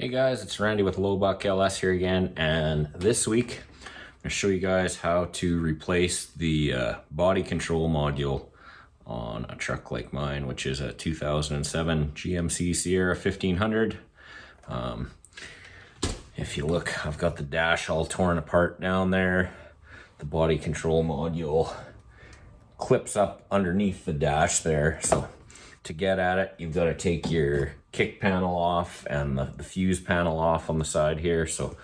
Hey guys, it's Randy with Lowbuck LS here again, and this week I'm going to show you guys how to replace the body control module on a truck like mine, which is a 2007 GMC Sierra 1500. If you look, I've got the dash all torn apart down there. The body control module clips up underneath the dash there, so to get at it, you've got to take your kick panel off and the fuse panel off on the side here. So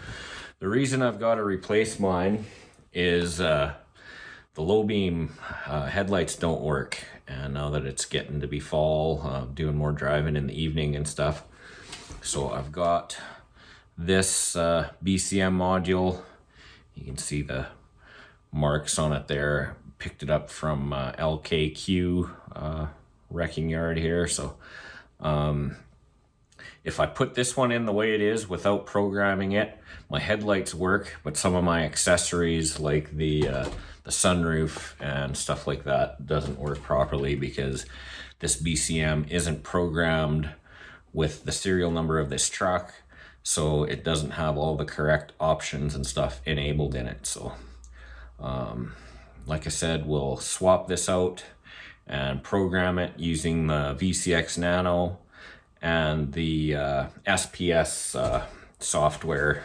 the reason I've got to replace mine is the low beam headlights don't work. And now that it's getting to be fall, doing more driving in the evening and stuff. So I've got this BCM module. You can see the marks on it there. Picked it up from LKQ wrecking yard here. So if I put this one in the way it is without programming it, my headlights work, but some of my accessories like the sunroof and stuff like that doesn't work properly because this BCM isn't programmed with the serial number of this truck, so it doesn't have all the correct options and stuff enabled in it. So like I said, we'll swap this out and program it using the VCX Nano and the SPS software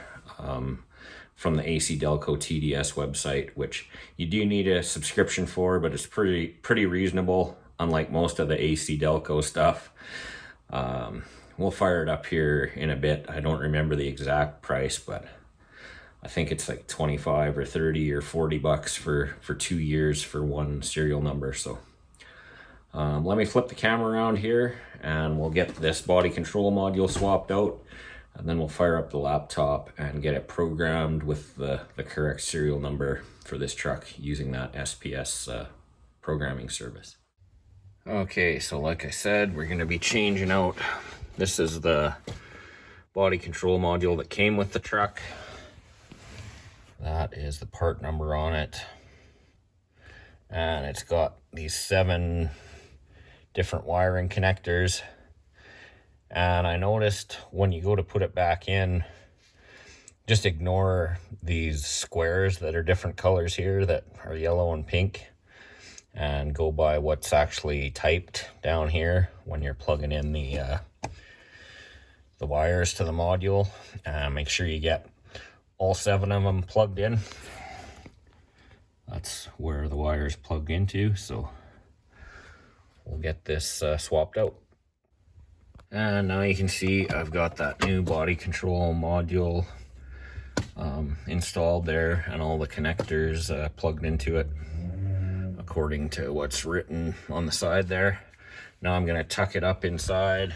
from the AC Delco TDS website, which you do need a subscription for, but it's pretty reasonable, unlike most of the AC Delco stuff. We'll fire it up here in a bit. I don't remember the exact price, but I think it's like 25 or 30 or 40 bucks for 2 years for one serial number. So let me flip the camera around here and we'll get this body control module swapped out, and then we'll fire up the laptop and get it programmed with the correct serial number for this truck using that SPS programming service. Okay, so like I said, we're going to be changing out. This is the body control module that came with the truck. That is the part number on it. And it's got these 7 different wiring connectors. And I noticed when you go to put it back in, just ignore these squares that are different colors here that are yellow and pink, and go by what's actually typed down here when you're plugging in the wires to the module. Make sure you get all 7 of them plugged in. That's where the wires plug into, so we'll get this swapped out. And now you can see I've got that new body control module installed there, and all the connectors plugged into it according to what's written on the side there. Now I'm going to tuck it up inside.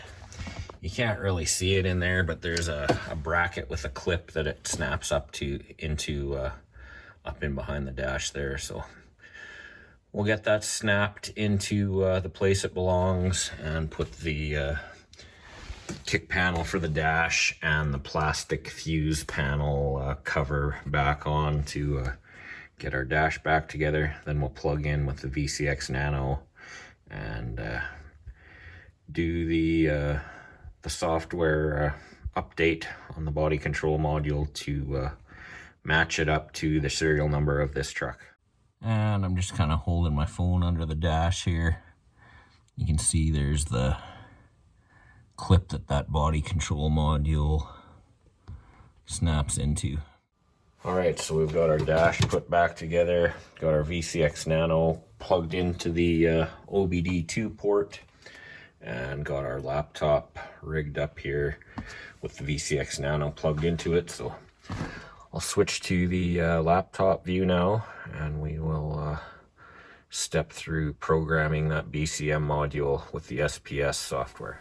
You can't really see it in there, but there's a bracket with a clip that it snaps up into up in behind the dash there. So we'll get that snapped into the place it belongs, and put the kick panel for the dash and the plastic fuse panel cover back on to get our dash back together. Then we'll plug in with the VCX Nano and do the software update on the body control module to match it up to the serial number of this truck. And I'm just kind of holding my phone under the dash here. You can see there's the clip that body control module snaps into. Alright, so we've got our dash put back together, got our VCX Nano plugged into the OBD2 port, and got our laptop rigged up here with the VCX Nano plugged into it. So I'll switch to the laptop view now, and we will step through programming that BCM module with the SPS software.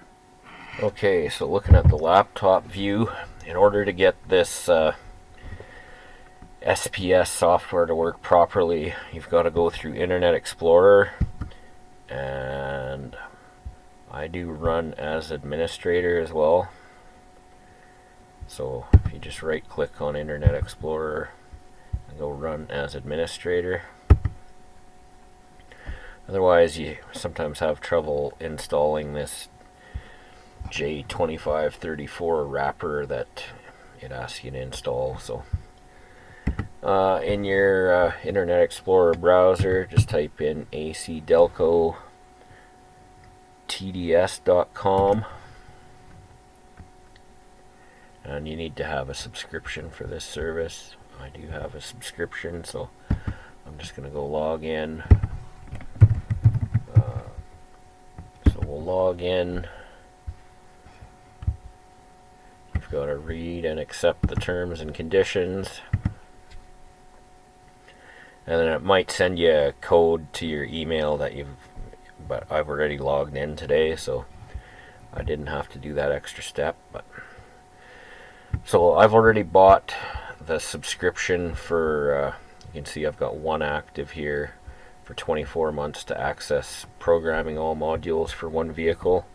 Okay, so looking at the laptop view, in order to get this SPS software to work properly, you've got to go through Internet Explorer, and I do run as administrator as well. So if you just right click on Internet Explorer and go run as administrator. Otherwise you sometimes have trouble installing this J2534 wrapper that it asks you to install. So in your Internet Explorer browser, just type in acdelcotds.com, and you need to have a subscription for this service. I do have a subscription, so I'm just going to go log in. So we'll log in. You've got to read and accept the terms and conditions. And then it might send you a code to your email but I've already logged in today, so I didn't have to do that extra step. So I've already bought the subscription for, you can see I've got one active here for 24 months to access programming all modules for one vehicle.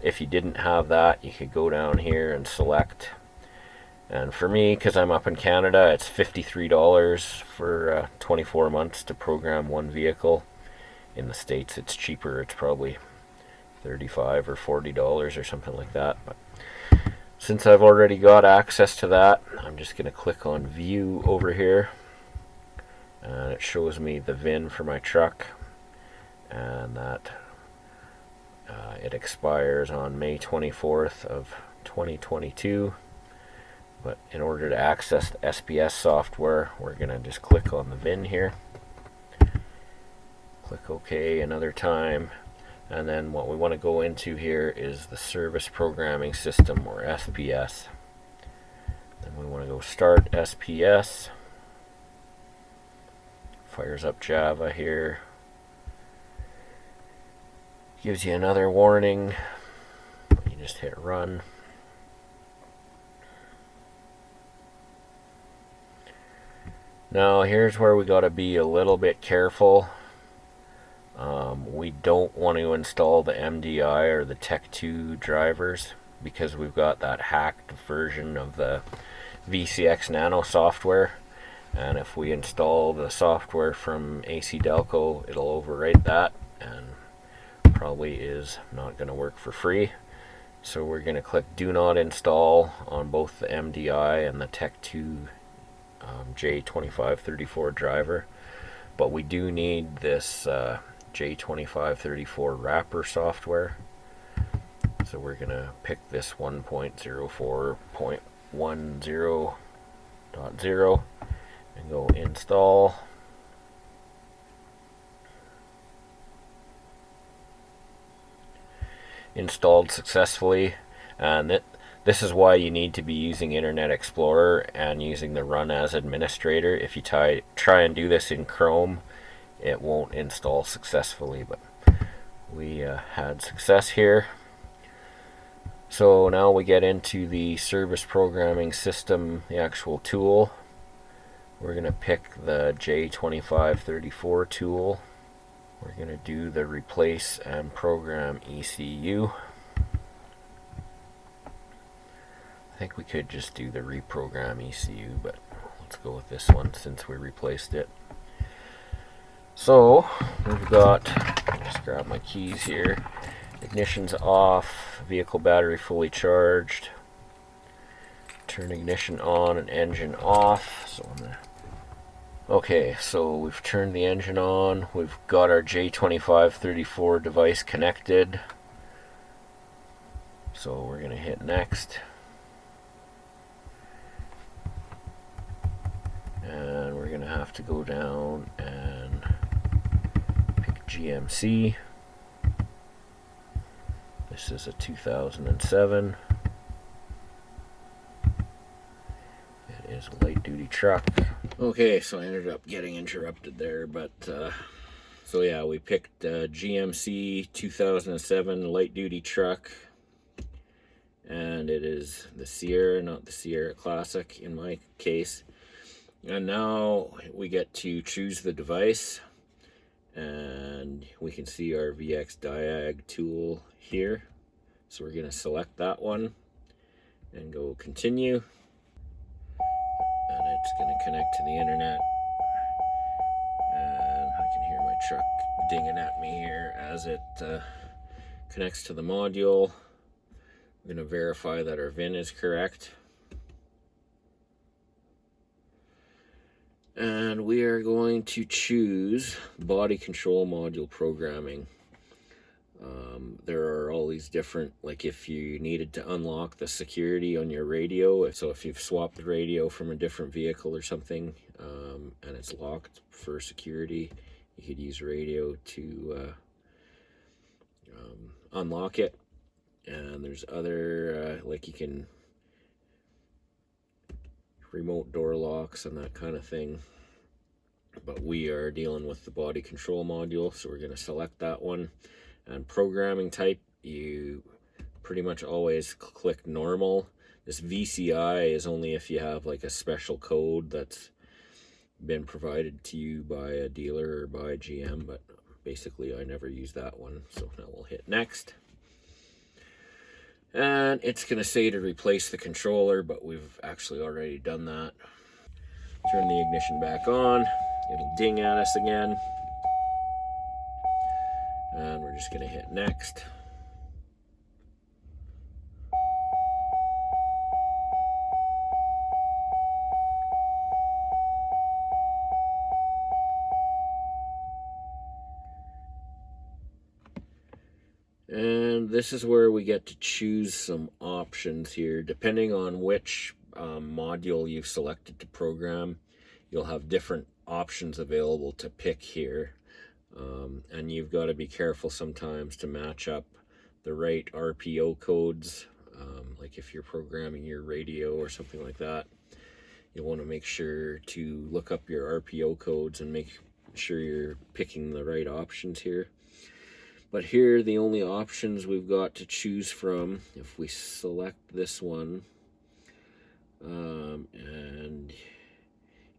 If you didn't have that, you could go down here and select. And for me, because I'm up in Canada, it's $53 for 24 months to program one vehicle. In the States, it's cheaper. It's probably $35 or $40 or something like that. But since I've already got access to that, I'm just going to click on View over here. And it shows me the VIN for my truck. And that it expires on May 24th of 2022. But in order to access the SPS software, we're going to just click on the VIN here. Click OK another time. And then what we want to go into here is the Service Programming System, or SPS. Then we want to go Start SPS. Fires up Java here. Gives you another warning. You just hit Run. Now here's where we got to be a little bit careful. We don't want to install the MDI or the Tech2 drivers because we've got that hacked version of the VCX Nano software, and if we install the software from AC Delco, it'll overwrite that and probably is not going to work for free. So we're going to click Do Not Install on both the MDI and the Tech2 J2534 driver, but we do need this J2534 wrapper software. So we're going to pick this 1.04.10.0 and go Install. Installed successfully, and this is why you need to be using Internet Explorer and using the Run as Administrator. If you try and do this in Chrome, it won't install successfully, but we had success here. So now we get into the Service Programming System, the actual tool. We're going to pick the J2534 tool. We're going to do the Replace and Program ECU. I think we could just do the Reprogram ECU, but let's go with this one since we replaced it. So we've got, I'll just grab my keys here. Ignition's off, vehicle battery fully charged. Turn ignition on and engine off. Okay, so we've turned the engine on. We've got our J2534 device connected. So we're going to hit Next. And we're going to have to go down and pick GMC. This is a 2007. It is a light duty truck. Okay, so I ended up getting interrupted there, but so yeah, we picked GMC 2007 light duty truck, and it is the Sierra, not the Sierra Classic in my case. And now we get to choose the device, and we can see our VX Diag tool here. So we're going to select that one and go Continue. And it's going to connect to the internet. And I can hear my truck dinging at me here as it connects to the module. I'm going to verify that our VIN is correct. And we are going to choose body control module programming. There are all these different, like if you needed to unlock the security on your radio, so if you've swapped the radio from a different vehicle or something, and it's locked for security, you could use radio to unlock it. And there's other, like you can remote door locks and that kind of thing. But we are dealing with the body control module, so we're going to select that one. And programming type, you pretty much always click normal. This VCI is only if you have like a special code that's been provided to you by a dealer or by GM, but basically I never use that one. So now we'll hit next. And it's going to say to replace the controller, but we've actually already done that. Turn the ignition back on. It'll ding at us again. And we're just going to hit next. And this is where we get to choose some options here. Depending on which module you've selected to program, you'll have different options available to pick here. And you've got to be careful sometimes to match up the right RPO codes. Like if you're programming your radio or something like that, you'll want to make sure to look up your RPO codes and make sure you're picking the right options here. But here, the only options we've got to choose from, if we select this one, and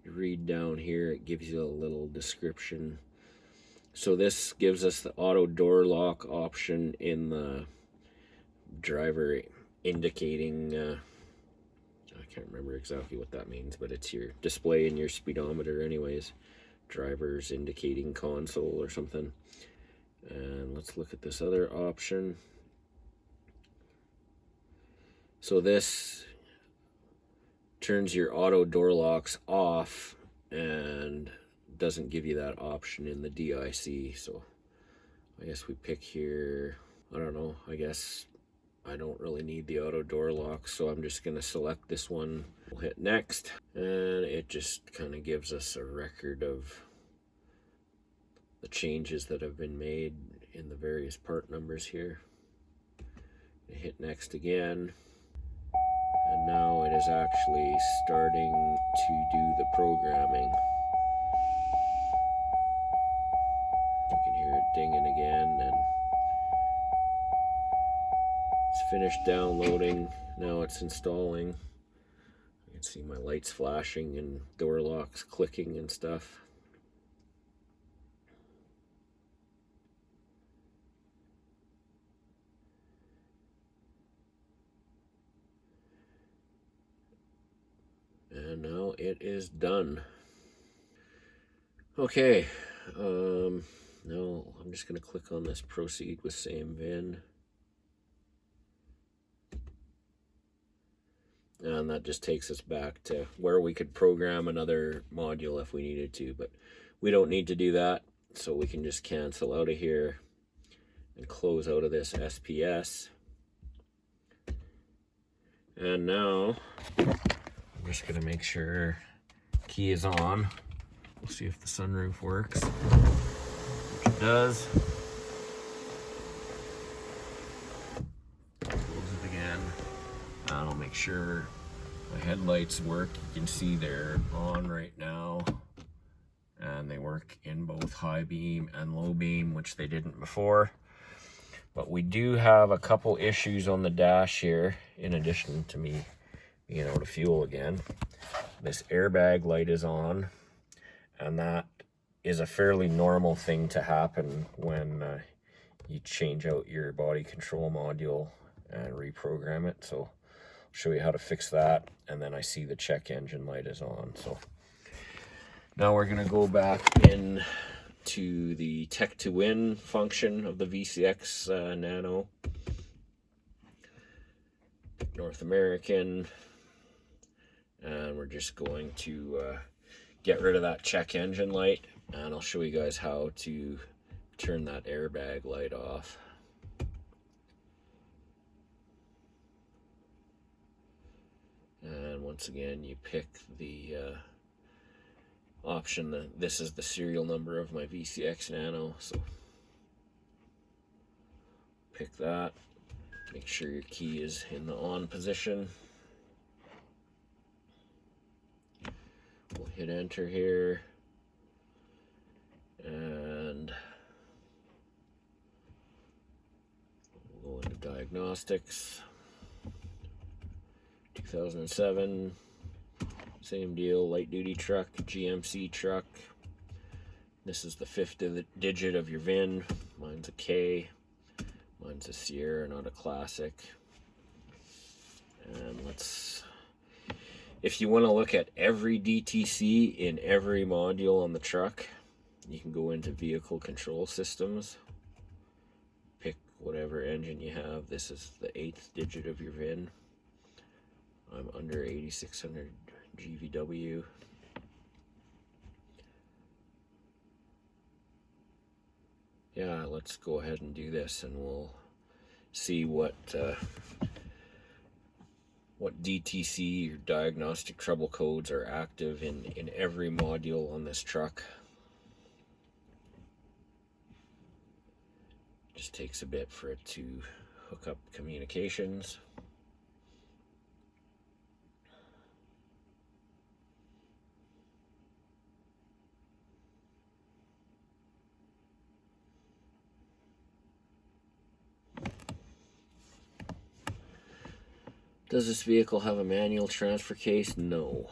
you read down here, it gives you a little description. So this gives us the auto door lock option in the driver indicating, I can't remember exactly what that means, but it's your display in your speedometer anyways. Driver's indicating console or something. And let's look at this other option. So this turns your auto door locks off and doesn't give you that option in the DIC. So I guess we pick here, I don't know, I guess I don't really need the auto door lock, so I'm just going to select this one. We'll hit next, and it just kind of gives us a record of the changes that have been made in the various part numbers here. Hit next again, and now it is actually starting to do the programming. You can hear it dinging again, and it's finished downloading. Now it's installing. You can see my lights flashing and door locks clicking and stuff. And now it is done. Okay, now I'm just going to click on this proceed with same VIN. And that just takes us back to where we could program another module if we needed to, but we don't need to do that. So we can just cancel out of here and close out of this SPS. And now I'm just going to make sure key is on. We'll see if the sunroof works, which it does. Close it again. I'll make sure my headlights work. You can see they're on right now, and they work in both high beam and low beam, which they didn't before. But we do have a couple issues on the dash here, in addition to me being out of fuel again. This airbag light is on, and that is a fairly normal thing to happen when you change out your body control module and reprogram it. So I'll show you how to fix that, and then I see the check engine light is on. So now we're going to go back in to the Tech to Win function of the VCX Nano. North American, and we're just going to get rid of that check engine light, and I'll show you guys how to turn that airbag light off. And once again, you pick the option that this is the serial number of my VCX Nano, so pick that. Make sure your key is in the on position. We'll hit enter here, and we'll go into diagnostics. 2007, same deal, light duty truck, GMC truck. This is the 5th digit of your VIN. Mine's a K. Mine's a Sierra, not a Classic. And if you want to look at every DTC in every module on the truck, you can go into vehicle control systems, pick whatever engine you have. This is the 8th digit of your VIN. I'm under 8600 GVW. Yeah, let's go ahead and do this, and we'll see what DTC or diagnostic trouble codes are active in every module on this truck. Just takes a bit for it to hook up communications. Does this vehicle have a manual transfer case? No.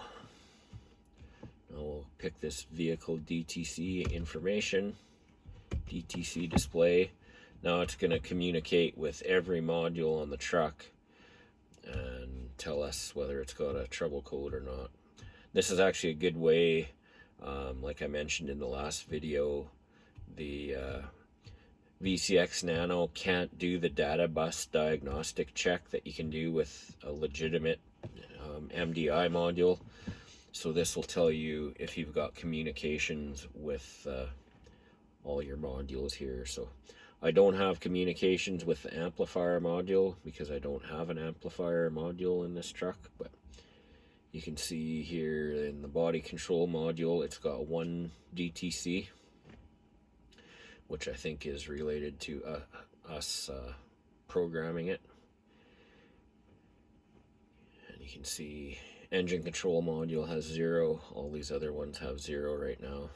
Now we'll pick this vehicle DTC information, DTC display. Now it's going to communicate with every module on the truck and tell us whether it's got a trouble code or not. This is actually a good way, like I mentioned in the last video, the VCX Nano can't do the data bus diagnostic check that you can do with a legitimate MDI module. So this will tell you if you've got communications with all your modules here. So I don't have communications with the amplifier module because I don't have an amplifier module in this truck, but you can see here in the body control module, it's got one DTC, which I think is related to us programming it. And you can see engine control module has 0. All these other ones have 0 right now.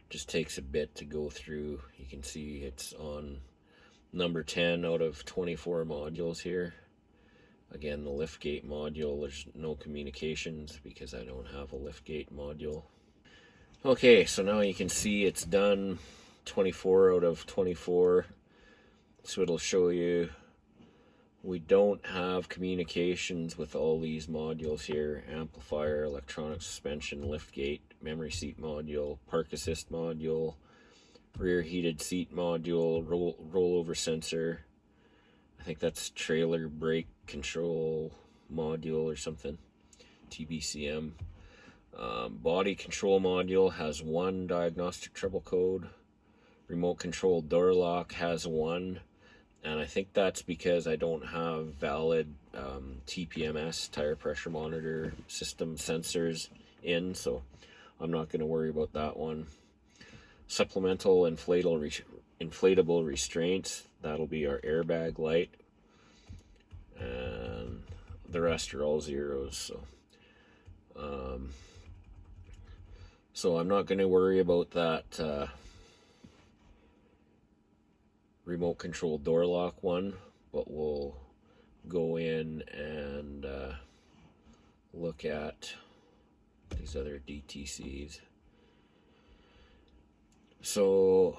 Just takes a bit to go through. You can see it's on number 10 out of 24 modules here. Again, the liftgate module, there's no communications because I don't have a liftgate module. Okay, so now you can see it's done 24 out of 24. So it'll show you we don't have communications with all these modules here: amplifier, electronic suspension, liftgate, memory seat module, park assist module, rear heated seat module, rollover sensor. I think that's trailer brake control module or something, TBCM. Body control module has 1 diagnostic trouble code. Remote control door lock has 1, and I think that's because I don't have valid TPMS, tire pressure monitor system sensors in, so I'm not going to worry about that one. Supplemental inflatable restraints, that'll be our airbag light, and the rest are all 0s. So I'm not going to worry about that remote control door lock one, but we'll go in and look at these other DTCs. So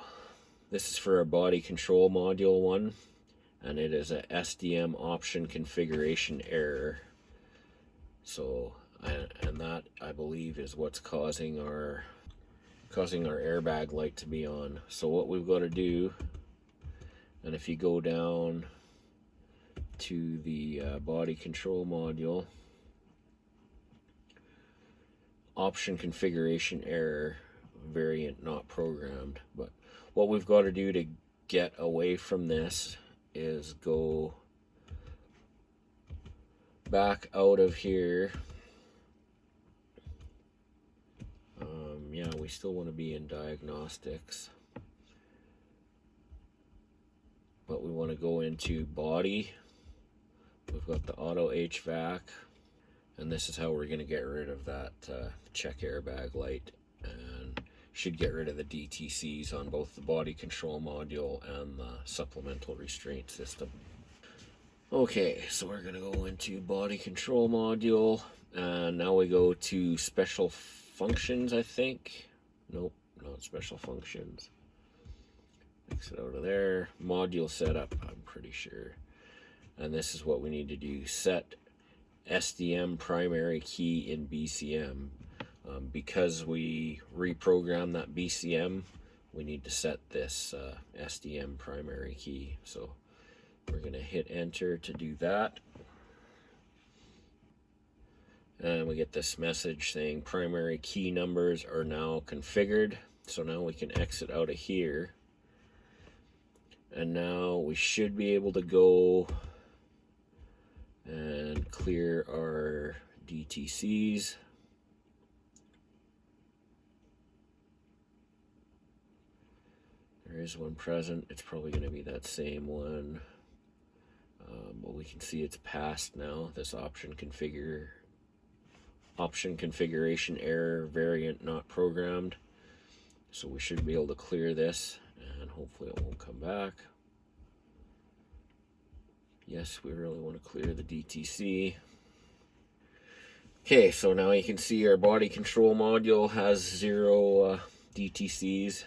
this is for a body control module one, and it is a SDM option configuration error. So and that, I believe, is what's causing our airbag light to be on. So what we've got to do And if you go down to the body control module, option configuration error, variant not programmed. But what we've got to do to get away from this is go back out of here. Yeah, we still want to be in diagnostics, but we want to go into body. We've got the auto HVAC, and this is how we're going to get rid of that check airbag light, and should get rid of the DTCs on both the body control module and the supplemental restraint system. Okay, so we're going to go into body control module, and now we go to special functions, I think. Nope, not special functions. Exit out of there. Module setup, I'm pretty sure. And this is what we need to do. Set SDM primary key in BCM. Because we reprogrammed that BCM, we need to set this SDM primary key. So we're going to hit enter to do that. And we get this message saying primary key numbers are now configured. So now we can exit out of here. And now we should be able to go and clear our DTCs. There is one present. It's probably going to be that same one. But we can see it's passed now. This option configuration error, variant not programmed. So we should be able to clear this, and hopefully it won't come back. Yes, we really want to clear the DTC. Okay, so now you can see our body control module has 0 DTCs.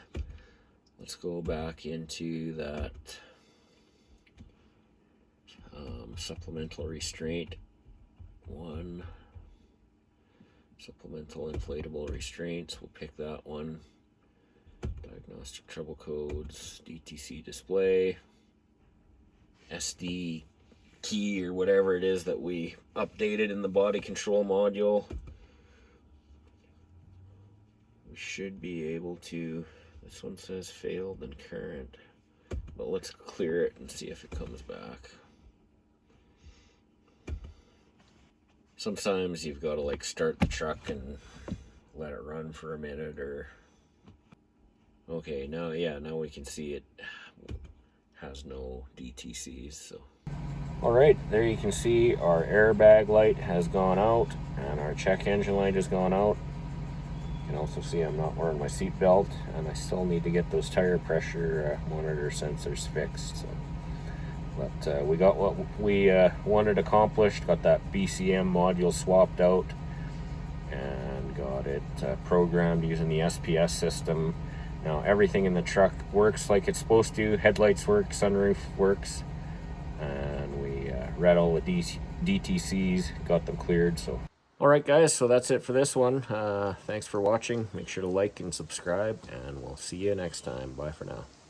Let's go back into that supplemental restraint 1. Supplemental inflatable restraints, we'll pick that one. Diagnostic trouble codes, DTC display, SD key or whatever it is that we updated in the body control module. We should be able to, this one says failed and current, but let's clear it and see if it comes back. Sometimes you've got to like start the truck and let it run for a minute, or okay, now now we can see it has no DTCs. So all right, there you can see our airbag light has gone out and our check engine light has gone out. You can also see I'm not wearing my seat belt, and I still need to get those tire pressure monitor sensors fixed. So. But we got what we wanted accomplished, got that BCM module swapped out, and got it programmed using the SPS system. Now everything in the truck works like it's supposed to. Headlights work, sunroof works, and we read all the DTCs, got them cleared. So, all right, guys, so that's it for this one. Thanks for watching. Make sure to like and subscribe, and we'll see you next time. Bye for now.